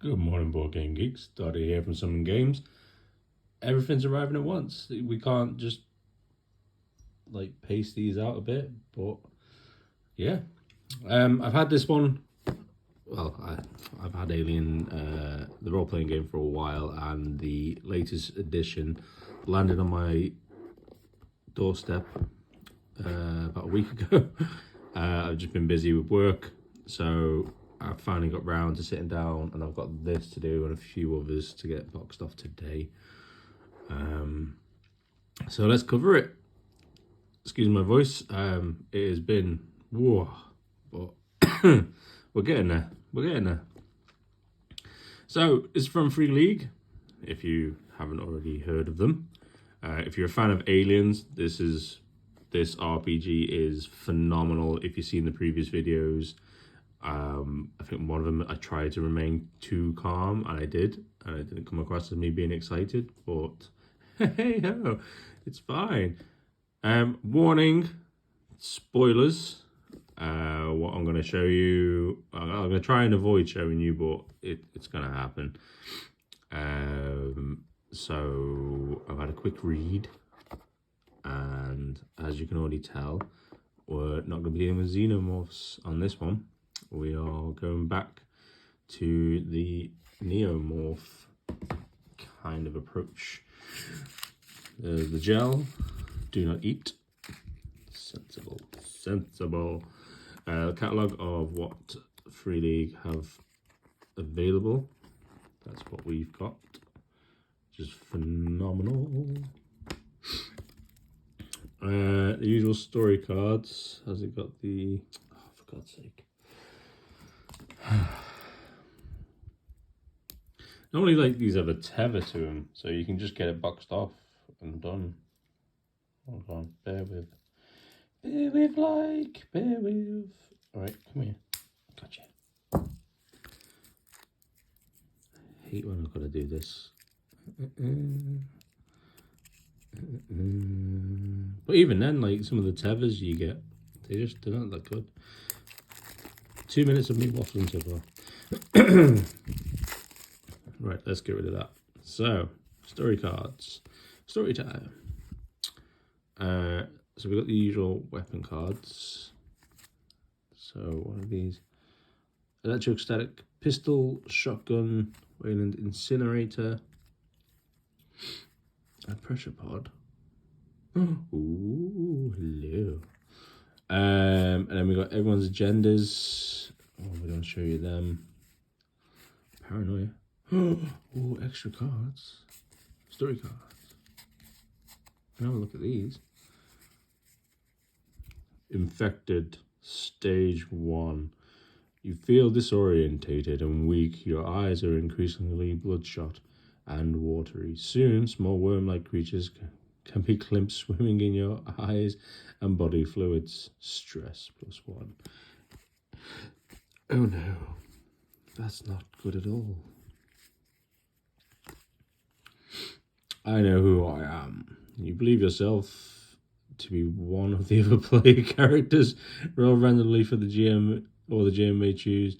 Good morning, board game geeks. Dottie here from Summon Games. Everything's arriving at once. We can't just like pace these out a bit, but yeah. I've had this one. Well, I've had Alien, the role-playing game for a while, and the latest edition landed on my doorstep about a week ago. I've just been busy with work, so I finally got round to sitting down, and I've got this to do and a few others to get boxed off today. So let's cover it. Excuse my voice. It has been whoa, but we're getting there. We're getting there. So it's from Free League. If you haven't already heard of them, if you're a fan of Aliens, this RPG is phenomenal. If you've seen the previous videos, I think one of them I tried to remain too calm, and I did, and it didn't come across as me being excited, but hey ho, it's fine. Warning, spoilers. What I'm going to show you, I'm going to try and avoid showing you, but it's going to happen. So I've had a quick read, and as you can already tell, we're not going to be dealing with xenomorphs on this one. We are going back to the neomorph kind of approach. The gel, do not eat. Sensible. Catalogue of what Free League have available. That's what we've got. Just phenomenal. The usual story cards. Has it got the... Oh, for God's sake. Normally, like, these have a tether to them, so you can just get it boxed off and done. Hold on, bear with. Bear with. Alright, come here. Gotcha. I hate when I've got to do this. But even then, like, some of the tethers you get, they're not that good. 2 minutes of me waffling so far. Right, let's get rid of that. So, story cards. Story time. So we've got the usual weapon cards. So what are these? Electrostatic pistol, shotgun, Wayland incinerator, a pressure pod. Ooh, hello. And then we got everyone's agendas. Oh, we're gonna show you them. Paranoia. Oh, extra cards. Story cards. Have a look at these. Infected, stage 1. You feel disorientated and weak. Your eyes are increasingly bloodshot and watery. Soon, small worm-like creatures can be glimpsed swimming in your eyes and body fluids. Stress +1. Oh no, that's not good at all. I know who I am. You believe yourself to be one of the other player characters. Roll randomly for the GM, or the GM may choose.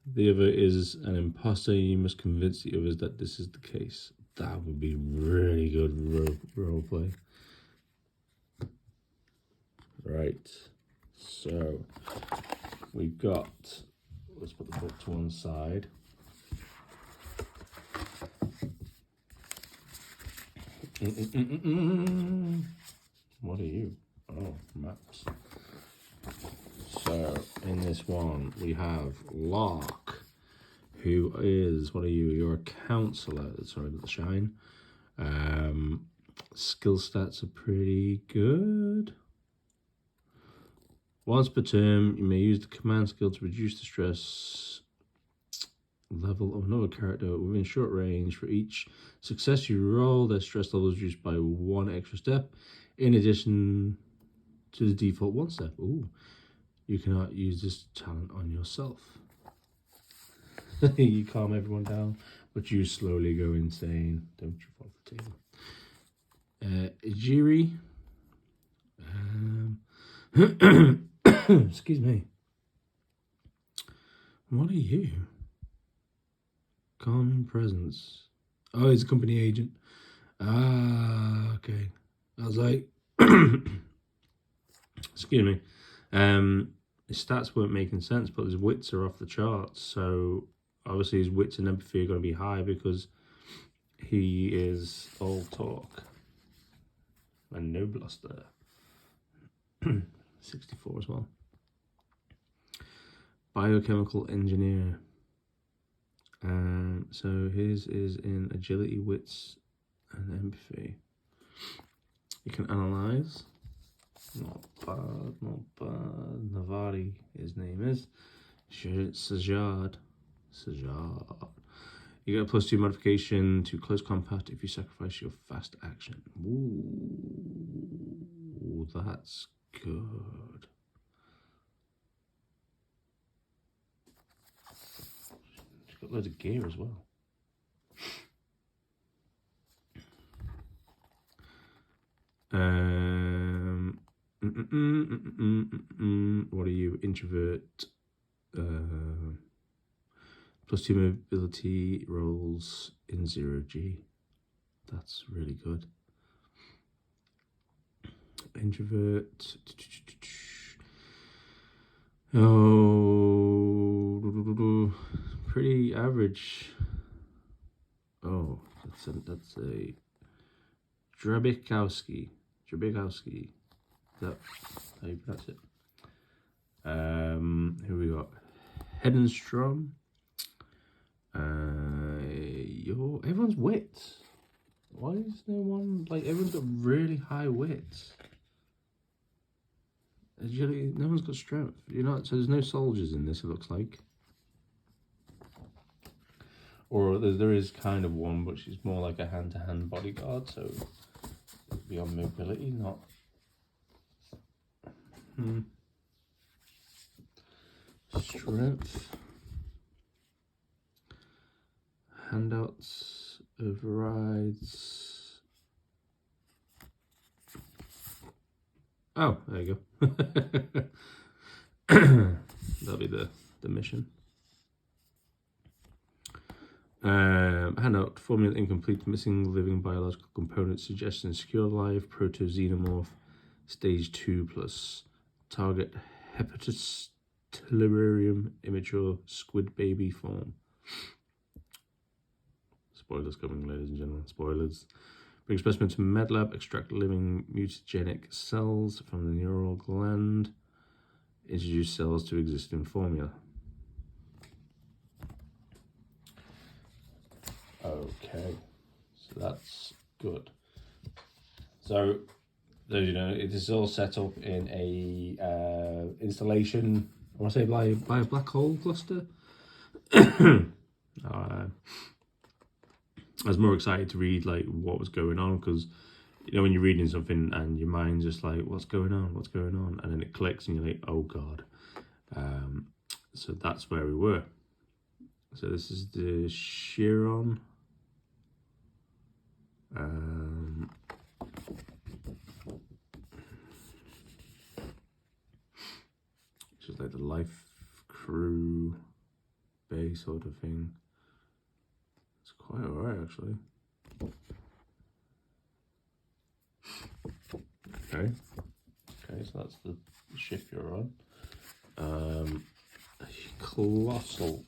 The other is an imposter. You must convince the others that this is the case. That would be really good role play. Right. So we've got. Let's put the book to one side. What are you? Oh, maps. So, in this one, we have Lark, who is, what are you? You're a counselor. Sorry about the shine. Skill stats are pretty good. Once per term, you may use the command skill to reduce the stress level of another character within short range. For each success you roll, their stress level is reduced by 1 extra step, in addition to the default 1 step. Ooh, you cannot use this talent on yourself. You calm everyone down, but you slowly go insane. Don't you fall off the table. Ijiri. Excuse me. What are you? Con presence. Oh, he's a company agent. Ah, okay. I was like, excuse me. His stats weren't making sense, but his wits are off the charts. So obviously his wits and empathy are going to be high because he is all talk and no bluster. 64 as well. Biochemical engineer. So his is in agility, wits, and empathy. You can analyze. Not bad, not bad. Navari, his name is. Sajad. You get a +2 modification to close combat if you sacrifice your fast action. Ooh, that's good. She's got loads of gear as well. What are you? Introvert. +2 mobility rolls in 0G. That's really good. Introvert. Oh, pretty average. Oh, that's a Drabikowski. Is that how you pronounce it? Who we got? Hedenstrom. Everyone's wits. Why is no one like everyone's got really high wits? Agility, no one's got strength. You're not, so there's no soldiers in this, it looks like. Or there is kind of one, but she's more like a hand-to-hand bodyguard, so beyond mobility, not. Strength. Handouts, overrides. Oh, there you go. That'll be the mission. Handout, formula incomplete, missing living biological components, suggestion secure life, proto-xenomorph, stage 2 plus, target hepatus telurarium, immature squid baby form. Spoilers coming, ladies and gentlemen, spoilers. Bring specimen to medlab, extract living mutagenic cells from the neural gland, introduce cells to existing formula. Okay, so that's good. So, you know, it is all set up in a installation. I want to say by a black hole cluster. I was more excited to read like what was going on because you know when you're reading something and your mind's just like what's going on, and then it clicks and you're like oh god. So that's where we were. So this is the Chiron. Just like the life crew bay sort of thing. It's quite alright actually. Okay, so that's the ship you're on. Colossal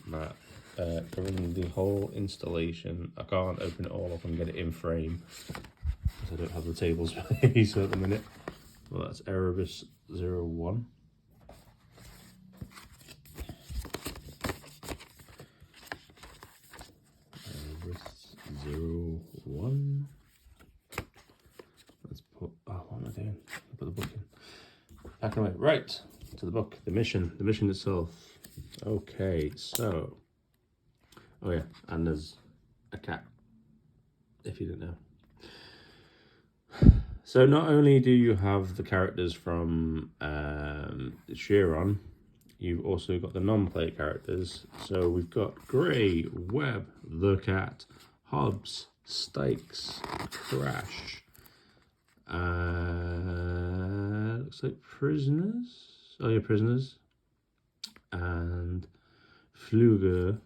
map covering the whole installation. I can't open it all up and get it in frame because I don't have the table space at the minute. Well, that's Erebus 01. Erebus 01. Let's put, what am I doing? Put the book in. Back away. Right, to the book, the mission itself. Okay, so, oh yeah, and there's a cat, if you didn't know. So not only do you have the characters from Chiron, you've also got the non-player characters. So we've got Grey, Webb, the cat, Hobbs, Stikes, Crash. Looks like prisoners. Oh yeah, prisoners. And Fluger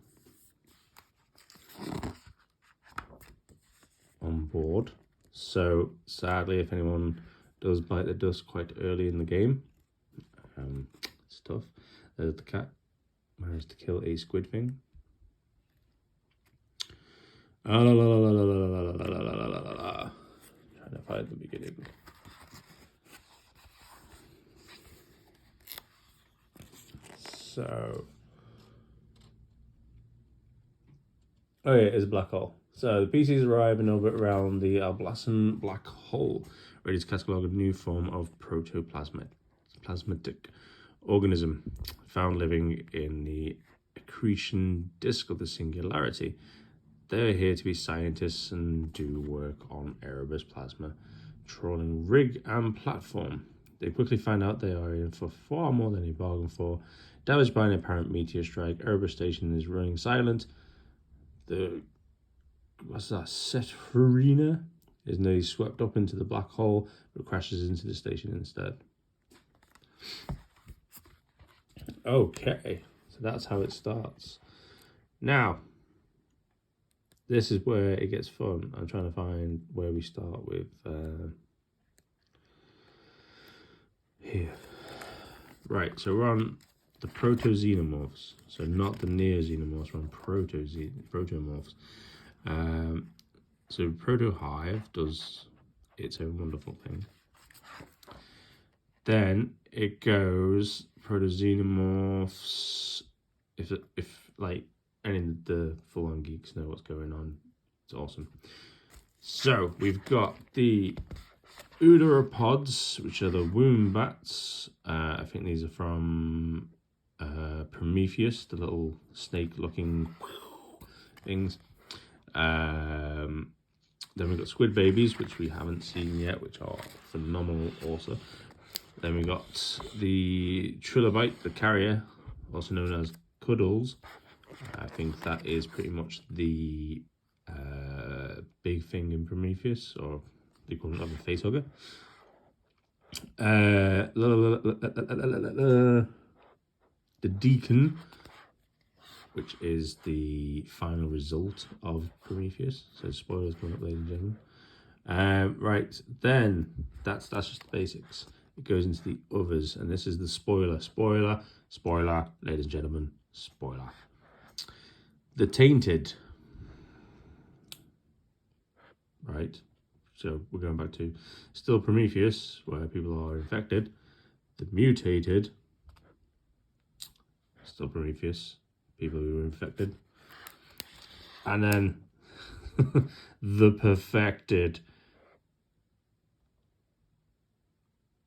on board. So sadly, if anyone does bite the dust quite early in the game, it's tough. There's the cat. Managed to kill a squid thing. Trying to find the beginning. So, oh yeah, it's a black hole. So the PCs arrive in orbit around the Alblassen black hole, ready to catalog a new form of protoplasmatic organism found living in the accretion disk of the singularity. They're here to be scientists and do work on Erebus plasma trawling rig and platform. They quickly find out they are in for far more than they bargained for. Damaged by an apparent meteor strike, Erebus station is running silent. Setharina is nearly swept up into the black hole, but crashes into the station instead. Okay, so that's how it starts. Now, this is where it gets fun. I'm trying to find where we start with here. Right, so we're on the proto-xenomorphs. So not the neo-xenomorphs, we're on protomorphs. So Proto-Hive does its own wonderful thing. Then it goes proto-xenomorphs. If like any of the full-on geeks know what's going on, it's awesome. So we've got the Uteropods, which are the womb bats. I think these are from Prometheus, the little snake-looking things. Then we've got squid babies, which we haven't seen yet, which are phenomenal also. Then we got the trilobite, the carrier, also known as cuddles. I think that is pretty much the big thing in Prometheus, or they call it a facehugger. The deacon, which is the final result of Prometheus. So spoilers coming up, ladies and gentlemen. Right, then that's just the basics. It goes into the others, and this is the spoiler, ladies and gentlemen, spoiler. The tainted. Right, so we're going back to still Prometheus, where people are infected. The mutated. Still Prometheus, people who are infected. And then the perfected.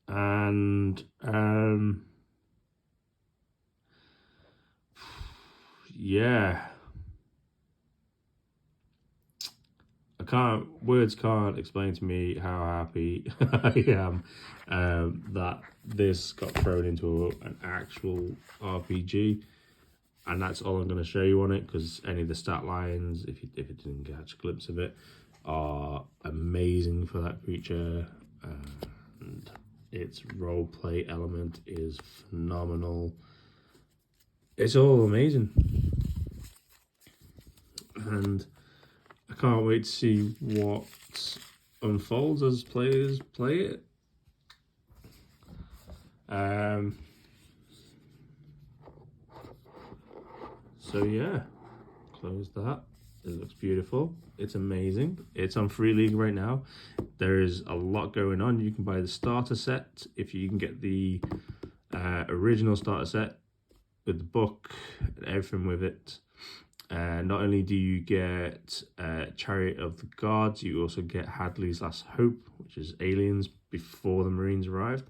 And yeah, words can't explain to me how happy I am that this got thrown into an actual RPG, and that's all I'm going to show you on it, because any of the stat lines, if you didn't catch a glimpse of it, are amazing for that creature, and its roleplay element is phenomenal. It's all amazing, and I can't wait to see what unfolds as players play it. So yeah, close that. It looks beautiful. It's amazing. It's on Free League right now. There is a lot going on. You can buy the starter set if you can get the original starter set with the book and everything with it. Not only do you get Chariot of the Gods, you also get Hadley's Last Hope, which is aliens before the Marines arrived.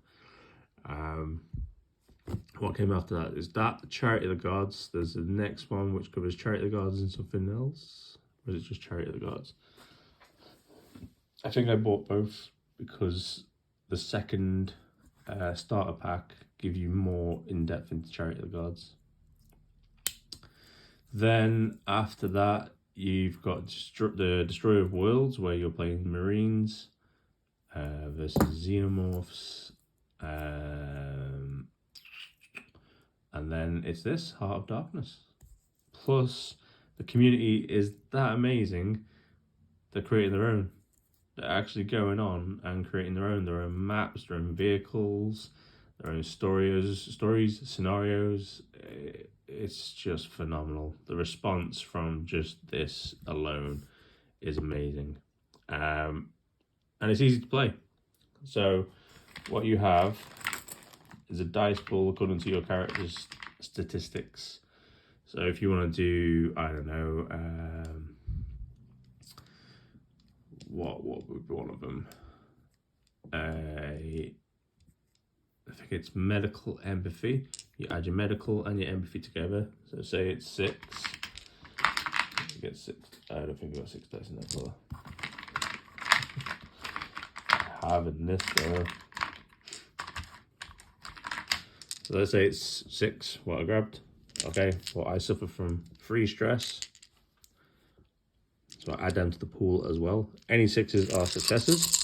What came after that is that Chariot of the Gods. There's the next one which covers Chariot of the Gods and something else. Or is it just Chariot of the Gods? I think I bought both because the second starter pack give you more in-depth into Chariot of the Gods. Then after that, you've got the Destroyer of Worlds, where you're playing Marines versus Xenomorphs. And then it's this, Heart of Darkness. Plus, the community is that amazing. They're creating their own. They're actually going on and creating their own maps, their own vehicles, their own stories, scenarios. It's just phenomenal. The response from just this alone is amazing. And it's easy to play. So what you have is a dice pool according to your character's statistics. So if you want to do, I don't know, what would be one of them? I think it's medical empathy. You add your medical and your empathy together. So say it's 6. You get 6. I don't think we've got 6 dice in that colour. I have in this though. So let's say it's 6, what I grabbed. Okay, well, I suffer from 3 stress. So I add them to the pool as well. Any 6s are successes.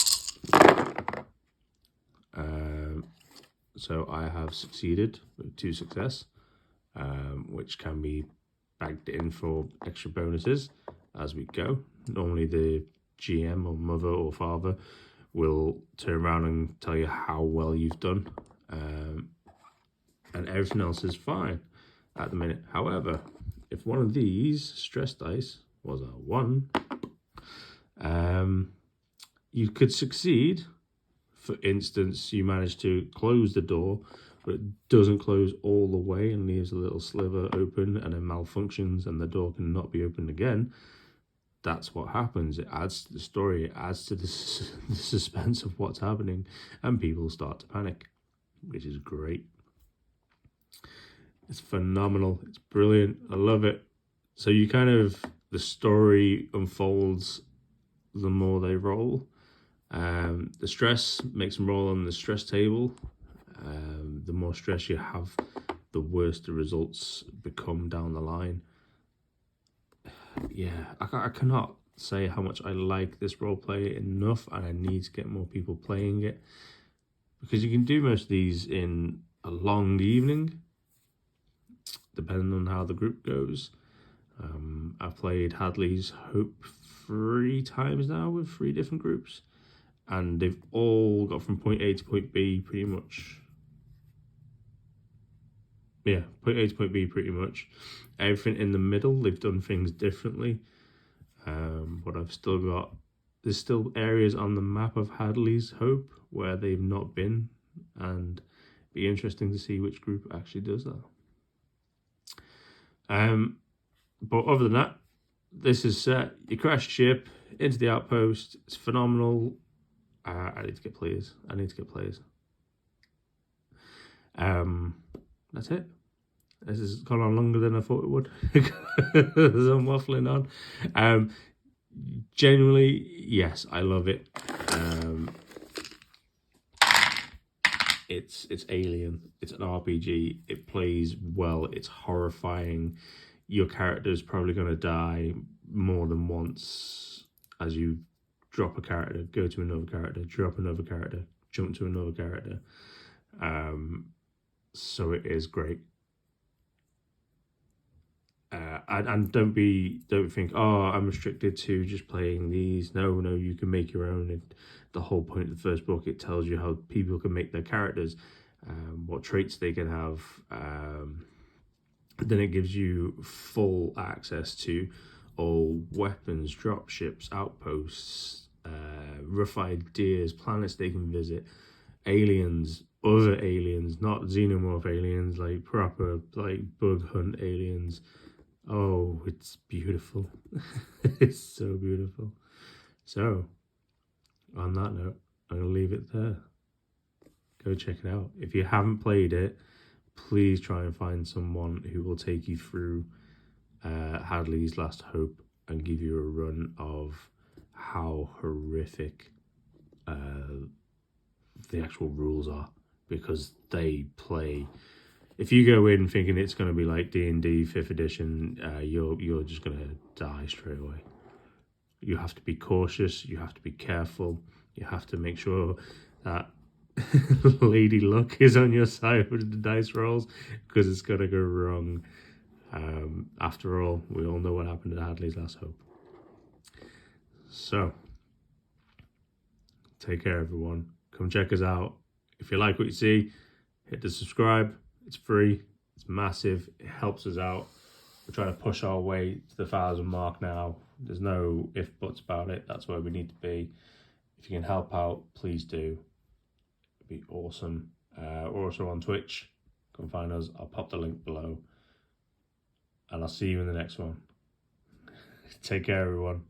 So I have succeeded with 2 success, which can be bagged in for extra bonuses as we go. Normally the GM or mother or father will turn around and tell you how well you've done. And everything else is fine at the minute. However, if one of these stress dice was a 1, you could succeed. For instance, you manage to close the door, but it doesn't close all the way and leaves a little sliver open and then malfunctions and the door cannot be opened again. That's what happens. It adds to the story. It adds to the suspense of what's happening, and people start to panic, which is great. It's phenomenal. It's brilliant. I love it. So you the story unfolds the more they roll. The stress makes them roll on the stress table. The more stress you have, the worse the results become down the line. Yeah, I cannot say how much I like this roleplay enough, and I need to get more people playing it, because you can do most of these in a long evening, depending on how the group goes. I've played Hadley's Hope 3 times now with 3 different groups, and they've all got from point A to point B pretty much. Yeah, point A to point B pretty much. Everything in the middle, they've done things differently. But there's still areas on the map of Hadley's Hope where they've not been, and it'd be interesting to see which group actually does that. But other than that, this is set. You crash ship into the outpost. It's phenomenal. I need to get players. That's it. This has gone on longer than I thought it would. As I'm waffling on. Genuinely, yes, I love it. It's Alien. It's an RPG. It plays well. It's horrifying. Your character's probably going to die more than once as you drop a character, go to another character, drop another character, jump to another character. So it is great. And don't think, oh, I'm restricted to just playing these. No, you can make your own. And the whole point of the first book, it tells you how people can make their characters, what traits they can have. Then it gives you full access to all weapons, dropships, outposts, rough ideas, planets they can visit, aliens, other aliens, not xenomorph aliens, like proper like bug hunt aliens. Oh, it's beautiful. It's so beautiful. So, on that note, I'm going to leave it there. Go check it out. If you haven't played it, please try and find someone who will take you through Hadley's Last Hope and give you a run of how horrific the actual rules are, because they play. If you go in thinking it's going to be like D&D 5th edition, you're just going to die straight away. You have to be cautious. You have to be careful. You have to make sure that Lady Luck is on your side with the dice rolls, because it's going to go wrong After all, we all know what happened at Hadley's Last Hope. So, take care, everyone. Come check us out. If you like what you see, hit the subscribe. It's free. It's massive. It helps us out. We're trying to push our way to the 1,000 mark now. There's no if buts about it. That's where we need to be. If you can help out, please do. It'd be awesome. We're also on Twitch. Come find us. I'll pop the link below. And I'll see you in the next one. Take care, everyone.